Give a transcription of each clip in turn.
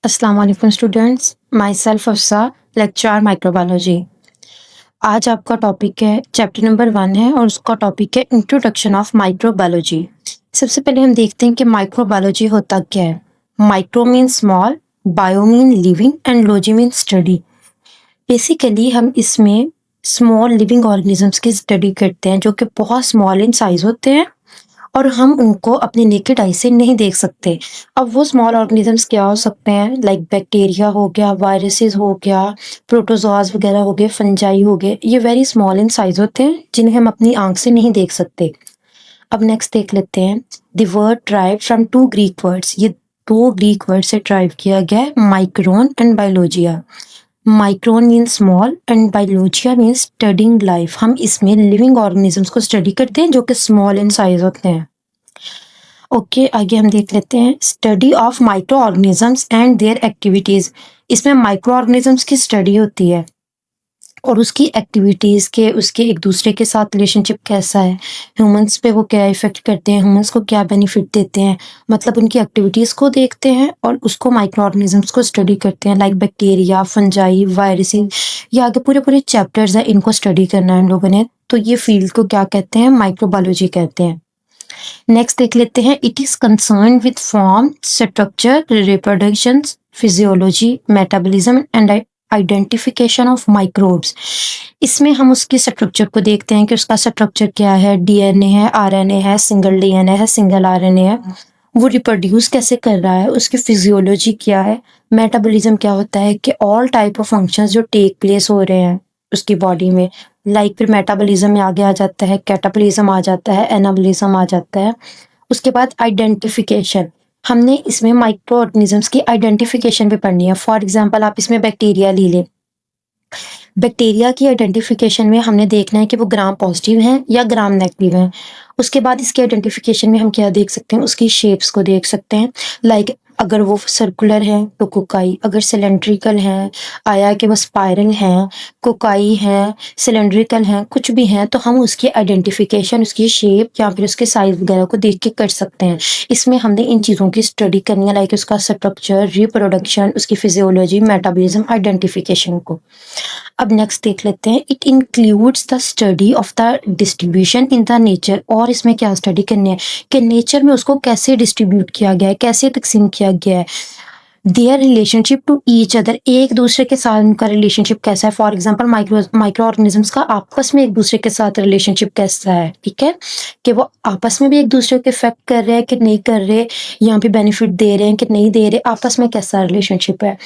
अस्सलाम वालेकुम students, myself Afsa, lecture microbiology. आज आपका टॉपिक है चैप्टर नंबर 1 है और उसका टॉपिक है इंट्रोडक्शन ऑफ माइक्रोबायोलॉजी। सबसे पहले हम देखते हैं कि माइक्रोबायोलॉजी होता क्या है। Micro mean small, bio mean living and logy mean study. Basically हम इसमें स्मॉल लिविंग ऑर्गेनिजम्स की स्टडी करते हैं जो कि बहुत स्मॉल इन साइज होते हैं और हम उनको अपनी नेकेड आई से नहीं देख सकते। अब वो स्मॉल ऑर्गेनिजम्स क्या हो सकते हैं, लाइक बैक्टीरिया हो गया, वायरसेस हो गया, प्रोटोजोआज वगैरह हो गए, फंजाई हो गए। ये वेरी स्मॉल इन साइज होते हैं जिन्हें हम अपनी आंख से नहीं देख सकते। अब नेक्स्ट देख लेते हैं, the word derive from two Greek words. ये दो ग्रीक वर्ड से ड्राइव किया गया है, micron and biologia. Micron means small and biologia means studying life. हम इसमें लिविंग ऑर्गेनिजम्स को स्टडी करते हैं जो कि स्मॉल इन साइज होते हैं। ओके, आगे हम देख लेते हैं study of micro organisms and their activities. इसमें माइक्रो ऑर्गेनिजम्स की स्टडी होती है और उसकी एक्टिविटीज के उसके एक दूसरे के साथ रिलेशनशिप कैसा है, ह्यूमंस पे वो क्या इफेक्ट करते हैं, ह्यूमंस को क्या बेनिफिट देते हैं, मतलब उनकी एक्टिविटीज को देखते हैं और उसको माइक्रो ऑर्गेनिजम्स को स्टडी करते हैं, लाइक बैक्टीरिया, फंजाई, वायरसेस। ये आगे पूरे पूरे चैप्टर्स है, इनको स्टडी करना है हम लोगों ने। तो ये फील्ड को क्या कहते हैं, माइक्रोबायोलॉजी कहते हैं। नेक्स्ट देख लेते हैं, it is concern with form, structure, reproduction, physiology, metabolism and identification of microbes. इसमें हम उसकी स्ट्रक्चर को देखते हैं कि उसका स्ट्रक्चर क्या है, डीएनए है, आरएनए है, सिंगल डीएनए है, सिंगल आरएनए है, वो रिप्रोड्यूस कैसे कर रहा है, उसकी फिजियोलॉजी क्या है, मेटाबॉलिज्म क्या होता है, कि ऑल टाइप ऑफ फंक्शंस जो टेक प्लेस हो रहे हैं उसकी बॉडी में। लाइक फिर मेटाबॉलिज्म में आगे आ जाता है, कैटाबॉलिज्म आ जाता है, एनाबॉलिज्म आ जाता है। उसके बाद आइडेंटिफिकेशन, हमने इसमें माइक्रो ऑर्गेनिजम्स की आइडेंटिफिकेशन भी पढ़नी है। फॉर एग्जांपल आप इसमें बैक्टीरिया ले लें। बैक्टीरिया की आइडेंटिफिकेशन में हमने देखना है कि वो ग्राम पॉजिटिव हैं या ग्राम नेगेटिव हैं। उसके बाद इसके आइडेंटिफिकेशन में हम क्या देख सकते हैं, उसकी शेप्स को देख सकते हैं। लाइक अगर वो सर्कुलर है तो कोकाई, अगर सिलेंड्रिकल है, आया कि वो स्पाइरल हैं, कोकाई है, सिलेंड्रिकल हैं, कुछ भी हैं, तो हम उसकी आइडेंटिफिकेशन, उसकी शेप या फिर उसके साइज वगैरह को देख के कर सकते हैं। इसमें हमने इन चीज़ों की स्टडी करनी है, लाइक उसका स्ट्रक्चर, रिप्रोडक्शन, उसकी फिजियोलॉजी, मेटाबॉलिज्म, आइडेंटिफिकेशन को। अब नेक्स्ट देख लेते हैं, it includes the study of the distribution in the nature. और इसमें क्या स्टडी करनी है कि नेचर में उसको कैसे डिस्ट्रीब्यूट किया गया है, कैसे तकसीम किया गया है। Their relationship to each other, एक दूसरे के साथ उनका रिलेशनशिप कैसा है। फॉर एग्जांपल माइक्रो ऑर्गेनिजम्स का आपस में एक दूसरे के साथ रिलेशनशिप कैसा है, ठीक है, कि वो आपस में भी एक दूसरे को इफेक्ट कर रहे हैं कि नहीं कर रहे, यहाँ पे बेनिफिट दे रहे हैं कि नहीं दे रहे, आपस में कैसा रिलेशनशिप है।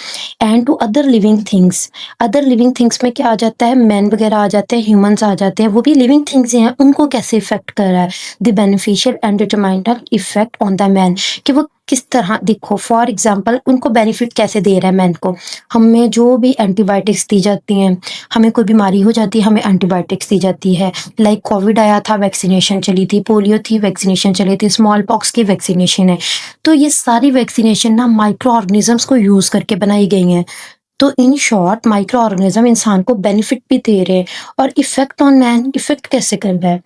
And to other living things, other living things में क्या आ जाता है, मैन वगैरह आ जाते हैं, ह्यूमंस आ जाते हैं, वो भी लिविंग थिंग्स हैं, उनको कैसे इफेक्ट कर रहा है। The beneficial and detrimental effect on the man, कि वो किस तरह, देखो फॉर एग्जांपल उनको बेनिफिट कैसे दे रहा है मैन को। हमें जो भी एंटीबायोटिक्स दी जाती हैं, हमें कोई बीमारी हो जाती है, हमें एंटीबायोटिक्स दी जाती है। लाइक कोविड आया था, वैक्सीनेशन चली थी, पोलियो थी, वैक्सीनेशन चली थी, स्मॉल पॉक्स की वैक्सीनेशन है। तो ये सारी वैक्सीनेशन ना माइक्रो ऑर्गेनिजम्स को यूज़ करके बनाई गई हैं। तो इन शॉर्ट माइक्रो ऑर्गेनिज्म इंसान को बेनिफिट भी दे रहे हैं। और इफेक्ट ऑन मैन, इफेक्ट कैसे कर रहा है।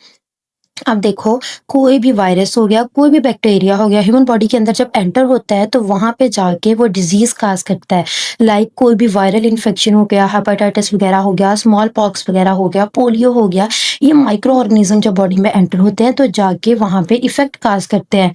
अब देखो, कोई भी वायरस हो गया, कोई भी बैक्टीरिया हो गया, ह्यूमन बॉडी के अंदर जब एंटर होता है तो वहां पे जाके वो डिजीज काज करता है। लाइक कोई भी वायरल इन्फेक्शन हो गया, हेपेटाइटिस वगैरह हो गया, स्मॉल पॉक्स वगैरह हो गया, पोलियो हो गया, ये माइक्रो ऑर्गेनिज्म जब बॉडी में एंटर होते हैं तो जाके वहां पे इफेक्ट काज करते हैं।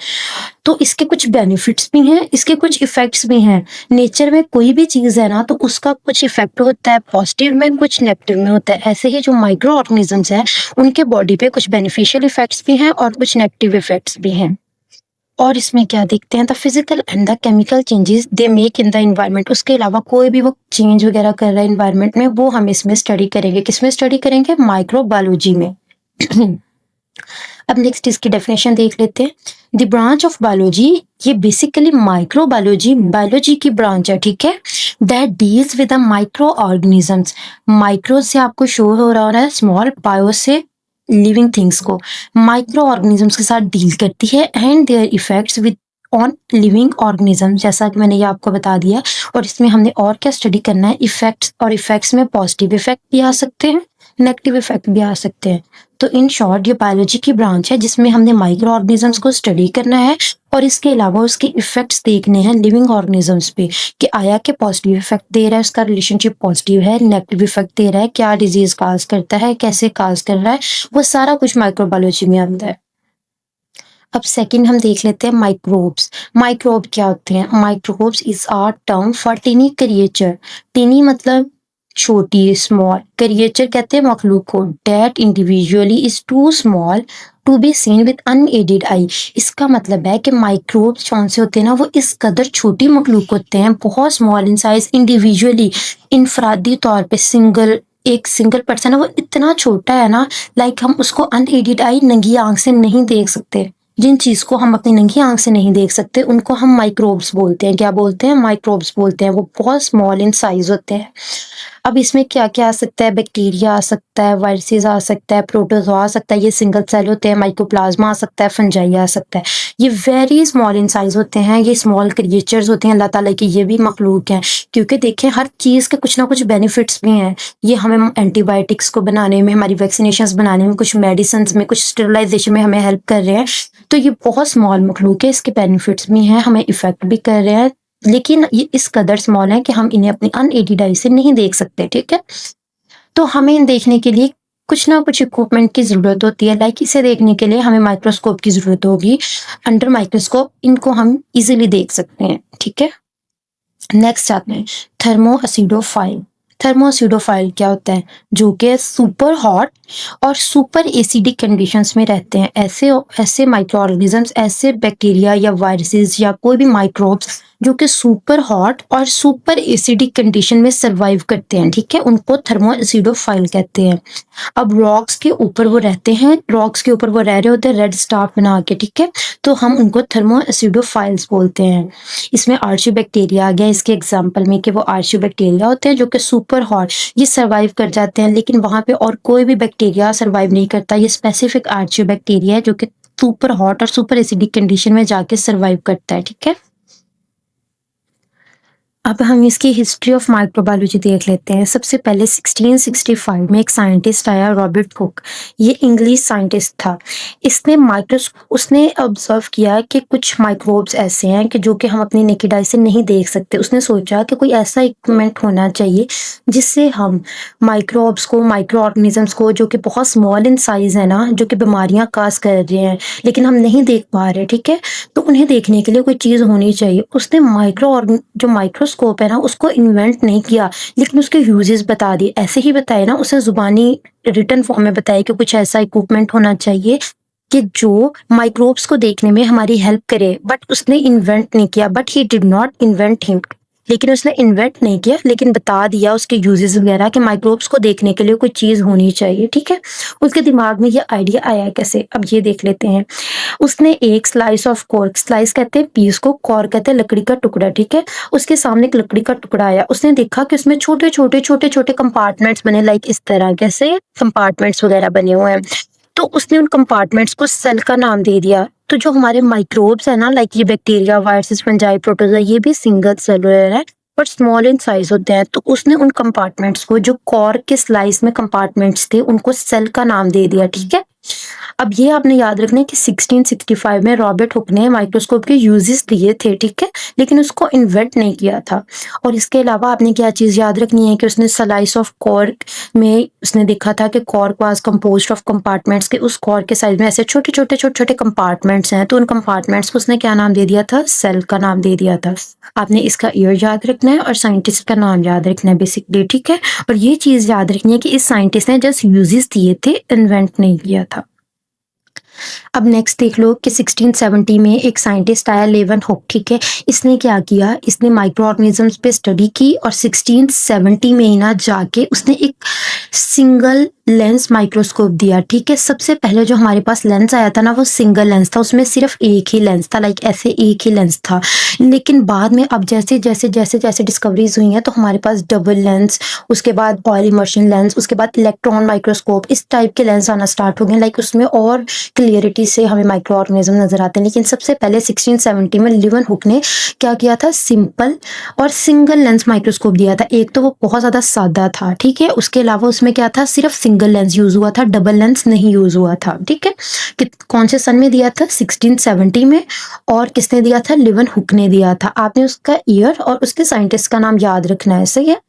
तो इसके कुछ बेनिफिट्स भी हैं, इसके कुछ इफेक्ट्स भी हैं। नेचर में कोई भी चीज़ है ना, तो उसका कुछ इफेक्ट होता है पॉजिटिव में, कुछ नेगेटिव में होता है। ऐसे ही जो माइक्रो ऑर्गेनिजम्स हैं उनके बॉडी पे कुछ बेनिफिशियल इफेक्ट्स भी हैं और कुछ नेगेटिव इफेक्ट्स भी हैं। और इसमें क्या देखते हैं, the physical and the chemical changes they make in the environment. उसके अलावा कोई भी वो चेंज वगैरह कर रहा है इन्वायरमेंट में, वो हम इसमें स्टडी करेंगे। किसमें स्टडी करेंगे, माइक्रोबायोलॉजी में। अब नेक्स्ट इसकी डेफिनेशन देख लेते हैं। द ब्रांच ऑफ बायोलॉजी, ये बेसिकली माइक्रोबायोलॉजी बायोलॉजी की ब्रांच है, ठीक है, that deals with the micro organisms. Micro से आपको शो हो रहा है स्मॉल, बायो से लिविंग थिंग्स को माइक्रो ऑर्गेनिजम्स के साथ डील करती है and there effects with on living organism, जैसा कि मैंने ये आपको बता दिया। और इसमें हमने और क्या स्टडी करना है, इफेक्ट्स, और इफेक्ट्स में पॉजिटिव इफेक्ट भी आ सकते हैं, नेगेटिव इफेक्ट भी आ सकते हैं। तो इन शॉर्ट ये बायोलॉजी की ब्रांच है जिसमें हमने माइक्रो ऑर्गेनिजम्स को स्टडी करना है और इसके अलावा उसके इफेक्ट्स देखने हैं लिविंग ऑर्गेनिजम्स पे कि आया कि पॉजिटिव इफेक्ट दे रहा है, उसका रिलेशनशिप पॉजिटिव है, नेगेटिव इफेक्ट दे रहा है, क्या डिजीज काज करता है, कैसे काज कर रहा है, वो सारा कुछ माइक्रोबायोलॉजी में आता है। अब सेकंड हम देख लेते हैं माइक्रोब्स। माइक्रोब क्या होते हैं? Microbes is a term for tiny creature. Tiny मतलब छोटी, स्मॉल, क्रिएचर कहते हैं मखलूक को, that individually is too small to be seen with unaided eye. इसका मतलब है कि माइक्रोब्स कौन से होते हैं ना, वो इस कदर छोटी मखलूक होते हैं, बहुत स्मॉल इन साइज, इंडिविजुअली इनफरादी तौर पे, एक सिंगल पर्सन है, वो इतना छोटा है ना, लाइक हम उसको अनएडेड आई नंगी आंख से नहीं देख सकते। जिन चीज को हम अपनी नंगी आंख से नहीं देख सकते उनको हम माइक्रोब्स बोलते हैं। क्या बोलते हैं? माइक्रोब्स बोलते हैं। वो बहुत स्मॉल इन साइज होते हैं। अब इसमें क्या क्या आ सकता है? बैक्टीरिया आ सकता है, वायरसेस आ सकता है, प्रोटोजोआ आ सकता है, ये सिंगल सेल होते हैं, माइकोप्लाज्मा आ सकता है, फंजाई आ सकता है। ये वेरी स्मॉल इन साइज होते हैं, ये स्मॉल क्रिएचर्स होते हैं अल्लाह ताला के, ये भी मखलूक हैं। क्योंकि देखें हर चीज़ के कुछ ना कुछ बेनिफिट्स भी हैं। ये हमें एंटीबायोटिक्स को बनाने में, हमारी वैक्सीनेशन बनाने में, कुछ मेडिसिन में, कुछ स्टेरिलाइजेशन में हमें हेल्प कर रहे हैं। तो ये बहुत स्मॉल मखलूक है, इसके बेनिफिट्स भी हैं, हमें इफेक्ट भी कर रहे हैं, लेकिन ये इस कदर स्मॉल है कि हम इन्हें अपनी अनएडेड आई से नहीं देख सकते। ठीक है, तो हमें इन देखने के लिए कुछ ना कुछ इक्विपमेंट की जरूरत होती है। लाइक इसे देखने के लिए हमें माइक्रोस्कोप की जरूरत होगी। अंडर माइक्रोस्कोप इनको हम इजीली देख सकते हैं। ठीक है, नेक्स्ट आते हैं थर्मोएसिडोफाइल। थर्मोएसिडोफाइल क्या होता है? जो कि सुपर हॉट और सुपर एसिडिक कंडीशंस में रहते हैं। ऐसे माइक्रो ऑर्गेनिजम्स, ऐसे बैक्टीरिया या वायरसेस या कोई भी माइक्रोब्स जो कि सुपर हॉट और सुपर एसिडिक कंडीशन में सरवाइव करते हैं। ठीक है, उनको थर्मोएसिडोफाइल कहते हैं। अब रॉक्स के ऊपर वो रहते हैं, रॉक्स के ऊपर वो रह रहे होते हैं रेड स्टार बना के। ठीक है, तो हम उनको थर्मोएसिडोफाइल्स बोलते हैं। इसमें आर्चियोबैक्टीरिया आ गया इसके एग्जाम्पल में कि वो आर्चियोबैक्टीरिया होते हैं जो कि सुपर हॉट, ये सर्वाइव कर जाते हैं, लेकिन वहां पे और कोई भी बैक्टीरिया सर्वाइव नहीं करता। ये स्पेसिफिक आर्चियोबैक्टीरिया है जो कि सुपर हॉट और सुपर एसिडिक कंडीशन में जाके सर्वाइव करता है। ठीक है, अब हम इसकी हिस्ट्री ऑफ माइक्रोबायोलॉजी देख लेते हैं। सबसे पहले 1665 में एक साइंटिस्ट आया, रॉबर्ट हुक। ये इंग्लिश साइंटिस्ट था। उसने ऑब्जर्व किया कि कुछ माइक्रोब्स ऐसे हैं कि जो कि हम अपनी नेकेड आई से नहीं देख सकते। उसने सोचा कि कोई ऐसा इक्विपमेंट होना चाहिए जिससे हम माइक्रोब्स को, माइक्रो ऑर्गेनिजम्स को, जो कि बहुत स्मॉल इन साइज है ना, जो कि बीमारियां काज कर रहे हैं लेकिन हम नहीं देख पा रहे। ठीक है, तो उन्हें देखने के लिए कोई चीज़ होनी चाहिए। उसने जो माइक्रोस्कोप है ना, उसको इन्वेंट नहीं किया, लेकिन उसके यूजेस बता दिए। ऐसे ही बताए ना, उसे जुबानी रिटन फॉर्म में बताया कि कुछ ऐसा इक्विपमेंट होना चाहिए कि जो माइक्रोब्स को देखने में हमारी हेल्प करे। बट उसने इन्वेंट नहीं किया, but he did not invent him. लेकिन उसने इन्वेंट नहीं किया, लेकिन बता दिया उसके यूजेस वगैरह कि माइक्रोब्स को देखने के लिए कोई चीज़ होनी चाहिए। ठीक है, उसके दिमाग में ये आइडिया आया कैसे, अब ये देख लेते हैं। उसने एक स्लाइस ऑफ कॉर्क, स्लाइस कहते हैं पीस को, कॉर्क कहते हैं लकड़ी का टुकड़ा। ठीक है, उसके सामने एक लकड़ी का टुकड़ा आया। उसने देखा कि उसमें छोटे छोटे कंपार्टमेंट्स बने, लाइक इस तरह कैसे कंपार्टमेंट्स वगैरह बने हुए हैं। तो उसने उन कंपार्टमेंट्स को सेल का नाम दे दिया। तो जो हमारे माइक्रोब्स है ना, लाइक ये बैक्टीरिया, वायरसेस, फंजाई, प्रोटोजोआ, ये भी सिंगल सेलुलर है और स्मॉल इन साइज होते हैं। तो उसने उन कंपार्टमेंट्स को, जो कॉर्क के स्लाइस में कंपार्टमेंट्स थे, उनको सेल का नाम दे दिया। ठीक है, अब ये आपने याद रखना है कि 1665 में रॉबर्ट हुक ने माइक्रोस्कोप के यूजेस दिए थे। ठीक है, लेकिन उसको इन्वेंट नहीं किया था। और इसके अलावा आपने क्या चीज़ याद रखनी है कि उसने स्लाइस ऑफ कॉर्क में उसने देखा था कि cork was composed of compartments, के उस कॉर्क के साइज में ऐसे छोटे छोटे कंपार्टमेंट्स हैं। तो उन कंपार्टमेंट्स को उसने क्या नाम दे दिया था? सेल का नाम दे दिया था। आपने इसका ईयर याद रखना है और साइंटिस्ट का नाम याद रखना है बेसिकली। ठीक है, और ये चीज़ याद रखनी है कि इस साइंटिस्ट ने जस्ट यूजेस दिए थे, इन्वेंट नहीं किया था। अब नेक्स्ट देख लो कि 1670 में एक साइंटिस्ट आया, लेवन हुक। ठीक है, इसने क्या किया, इसने माइक्रो ऑर्गेनिजम्स पे स्टडी की और 1670 में ही ना जाके उसने एक सिंगल लेंस माइक्रोस्कोप दिया। ठीक है, सबसे पहले जो हमारे पास लेंस आया था ना, वो सिंगल लेंस था, उसमें सिर्फ एक ही लेंस था, लाइक ऐसे एक ही लेंस था। लेकिन बाद में अब जैसे डिस्कवरीज हुई हैं, तो हमारे पास डबल लेंस, उसके बाद ऑयल इमर्शन लेंस, उसके बाद इलेक्ट्रॉन माइक्रोस्कोप, इस टाइप के लेंस आना स्टार्ट हो गए। लाइक उसमें और क्लियरिटी से हमें माइक्रो ऑर्गेनिज्म नजर आते हैं। लेकिन सबसे पहले 1670 में लीeuwenhoek ने क्या किया था, सिंपल और सिंगल लेंस माइक्रोस्कोप दिया था। एक तो वो बहुत ज़्यादा सादा था, ठीक है, उसके अलावा उसमें क्या था, सिर्फ सिंगल लेंस यूज़ हुआ था, डबल लेंस नहीं यूज़ हुआ था, ठीक है। कौन से सन में दिया था, 1670 में। और किसने दिया था, लीeuwenhoek ने दिया था। आपने उसका ईयर और उसके साइंटिस्ट का नाम याद रखना है, सही है।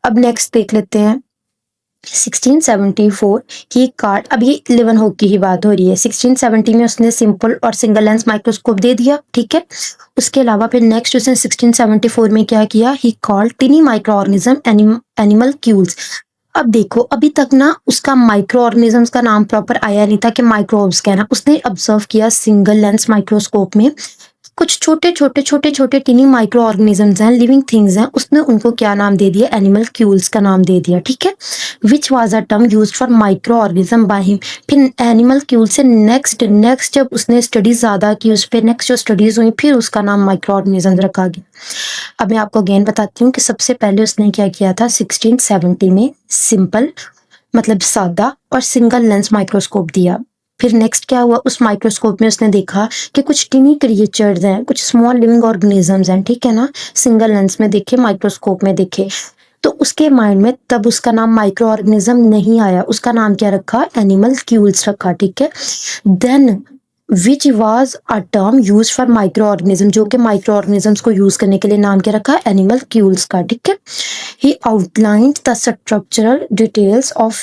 अब नेक्स्ट देख लेते हैं 1674 की कार्ड। अब ये लीeuwenhoek की ही बात हो रही है। 1670 में उसने सिंपल और सिंगल लेंस माइक्रोस्कोप दे दिया, ठीक है। उसके अलावा फिर नेक्स्ट उसने 1674 में क्या किया, he called tiny micro organism animalcules. अब देखो, अभी तक ना उसका माइक्रो ऑर्गेनिजम्स का नाम प्रॉपर आया नहीं था कि माइक्रोब्स कहना। उसने ऑब्जर्व किया सिंगल लेंस माइक्रोस्कोप में कुछ छोटे टिनी माइक्रो ऑर्गेनिजम्स हैं, लिविंग थिंग्स हैं, उसने उनको क्या नाम दे दिया, एनिमल क्यूल्स का नाम दे दिया, ठीक है। विच was a term used for micro organism by him. फिर एनिमल क्यूल से नेक्स्ट जब उसने स्टडीज ज़्यादा की, उस पर नेक्स्ट जो स्टडीज हुई, फिर उसका नाम माइक्रो ऑर्गेनिज्म रखा गया। अब मैं आपको अगेन बताती हूँ कि सबसे पहले उसने क्या किया था, 1670 में सिंपल मतलब सादा और सिंगल लेंस माइक्रोस्कोप दिया। फिर नेक्स्ट क्या हुआ, उस माइक्रोस्कोप में उसने देखा कि कुछ टिनी क्रिएचर्स हैं, कुछ स्मॉल लिविंग ऑर्गेनिजम्स हैं, ठीक है ना। सिंगल लेंस में देखे, माइक्रोस्कोप में देखे, तो उसके माइंड में तब उसका नाम माइक्रो ऑर्गेनिज्म नहीं आया, उसका नाम क्या रखा, एनिमल क्यूल्स रखा, ठीक है। Then which was a term use for micro organism, जो कि माइक्रो ऑर्गेनिजम्स को यूज करने के लिए नाम क्या रखा, एनिमल क्यूल्स का, ठीक है। He outlined the structural details of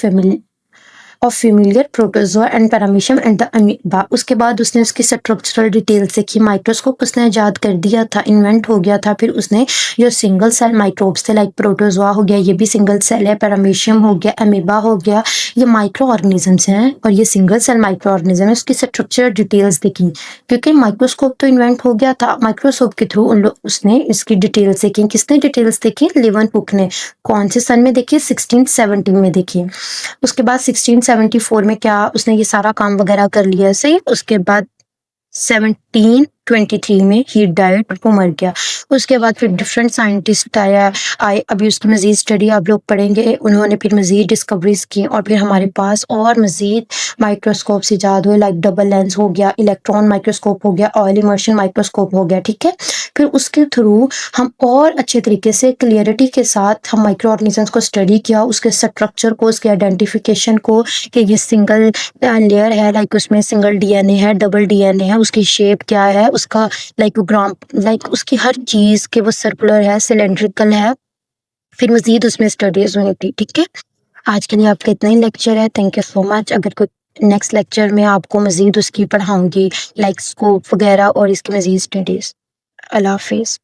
familiar protozoa and paramecium and the amoeba. उसके बाद उसने उसकी स्ट्रक्चरल डिटेल्स देखी, माइक्रोस्कोप उसने ईजाद कर दिया था, इन्वेंट हो गया था। फिर उसने जो सिंगल सेल माइक्रोब्स थे, लाइक प्रोटोजोआ हो गया, ये भी सिंगल सेल है, पैरामीशियम हो गया, अमीबा हो गया, ये माइक्रो ऑर्गेनिजम्स हैं और ये सिंगल सेल माइक्रो ऑर्गेनिज्म है। उसकी स्ट्रक्चरल डिटेल्स देखी, क्योंकि माइक्रोस्कोप तो इन्वेंट हो गया था, माइक्रोस्कोप के थ्रू उसने इसकी डिटेल्स देखी। किसने डिटेल्स देखी, लीeuwenhoek ने। कौन से सन में देखी, 1670 में देखी। उसके बाद 1674 में क्या उसने ये सारा काम वगैरह कर लिया, सही। उसके बाद 1723 में ही डाइड, वो मर गया। उसके बाद फिर डिफरेंट साइंटिस्ट आए, अभी उसकी मजीद स्टडी आप लोग पढ़ेंगे। उन्होंने फिर मजीद डिस्कवरीज की और फिर हमारे पास और मजीद माइक्रोस्कोप्स ईजाद हुए, लाइक डबल लेंस हो गया, इलेक्ट्रॉन माइक्रोस्कोप हो गया, ऑयल इमर्शन माइक्रोस्कोप हो गया, ठीक है। फिर उसके थ्रू हम और अच्छे तरीके से क्लियरिटी के साथ हम माइक्रो ऑर्गेनिजम्स को स्टडी किया, उसके स्ट्रक्चर को, उसके आइडेंटिफिकेशन को, कि ये सिंगल लेयर है, लाइक उसमें सिंगल डीएनए है, डबल डीएनए है, उसकी शेप क्या है, उसका लाइक उसकी हर चीज़ कि वो सर्कुलर है, सिलेंड्रिकल है। फिर मजीद उसमें स्टडीज हुई थी, ठीक है। आज के लिए आपका इतना ही लेक्चर है, थैंक यू सो मच। अगर कोई नेक्स्ट लेक्चर में आपको मजीद उसकी पढ़ाऊंगी, लाइक स्कोप वगैरह और इसकी मजीद स्टडीज। अल्लाह हाफिज़।